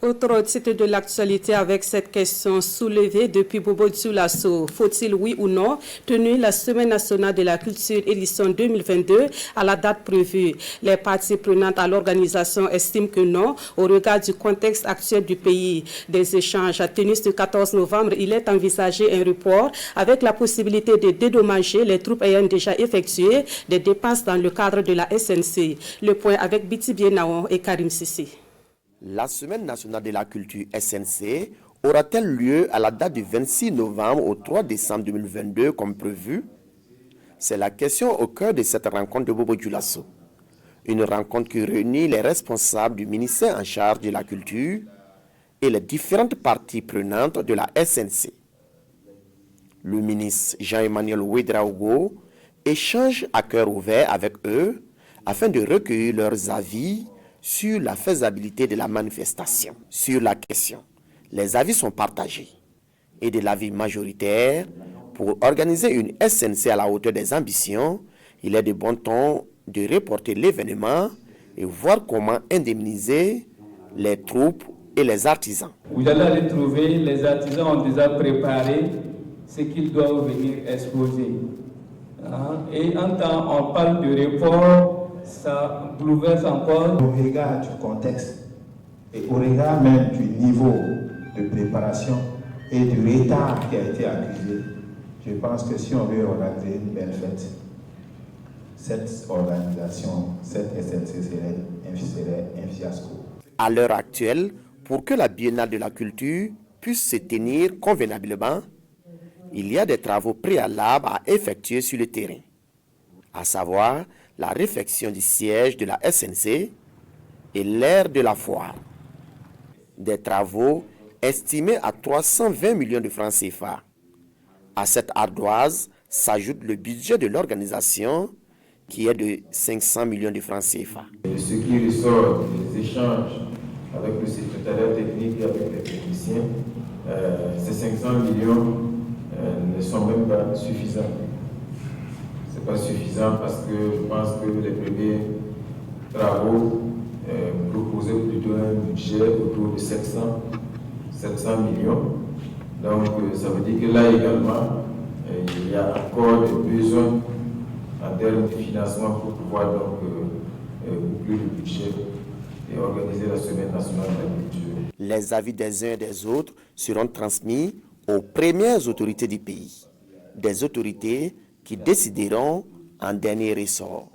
Autre titre de l'actualité avec cette question soulevée depuis Bobo Dioulasso. Faut-il, oui ou non, tenir la Semaine nationale de la culture édition 2022 à la date prévue? Les parties prenantes à l'organisation estiment que non, au regard du contexte actuel du pays. Des échanges tenus ce 14 novembre, il est envisagé un report avec la possibilité de dédommager les troupes ayant déjà effectué des dépenses dans le cadre de la SNC. Le point avec Biti Bienaon et Karim Sissi. La Semaine nationale de la culture SNC aura-t-elle lieu à la date du 26 novembre au 3 décembre 2022 comme prévu? C'est la question au cœur de cette rencontre de Bobo Dioulasso. Une rencontre qui réunit les responsables du ministère en charge de la culture et les différentes parties prenantes de la SNC. Le ministre Jean-Emmanuel Ouédraogo échange à cœur ouvert avec eux afin de recueillir leurs avis sur la faisabilité de la manifestation. Sur la question, les avis sont partagés et de l'avis majoritaire pour organiser une SNC à la hauteur des ambitions, il est de bon ton de reporter l'événement et voir comment indemniser les troupes et les artisans. Vous allez aller trouver, les artisans ont déjà préparé ce qu'ils doivent venir exposer. Et en temps, on parle de report, ça bouleverse encore. Au regard du contexte et au regard même du niveau de préparation et du retard qui a été accusé, je pense que si on veut organiser une belle fête, cette organisation, cette SNC serait un fiasco. À l'heure actuelle, pour que la Biennale de la culture puisse se tenir convenablement, il y a des travaux préalables à effectuer sur le terrain, à savoir la réfection du siège de la SNC et l'aire de la foire. Des travaux estimés à 320 millions de francs CFA. À cette ardoise s'ajoute le budget de l'organisation qui est de 500 millions de francs CFA. Ce qui ressort des échanges avec le secrétariat technique et avec les techniciens, ces 500 millions ne sont même pas suffisants. Ce n'est pas suffisant parce que je pense que les premiers travaux proposaient plutôt un budget autour de 700 millions. Donc ça veut dire que là également, il y a encore des besoins en termes de financement pour pouvoir donc boucler le budget et organiser la Semaine nationale de la culture. Les avis des uns et des autres seront transmis aux premières autorités du pays, des autorités qui décideront en dernier ressort.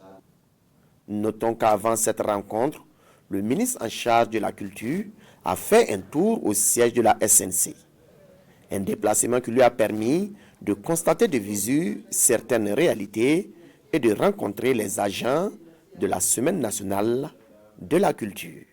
Notons qu'avant cette rencontre, le ministre en charge de la culture a fait un tour au siège de la SNC. Un déplacement qui lui a permis de constater de visu certaines réalités et de rencontrer les agents de la Semaine nationale de la culture.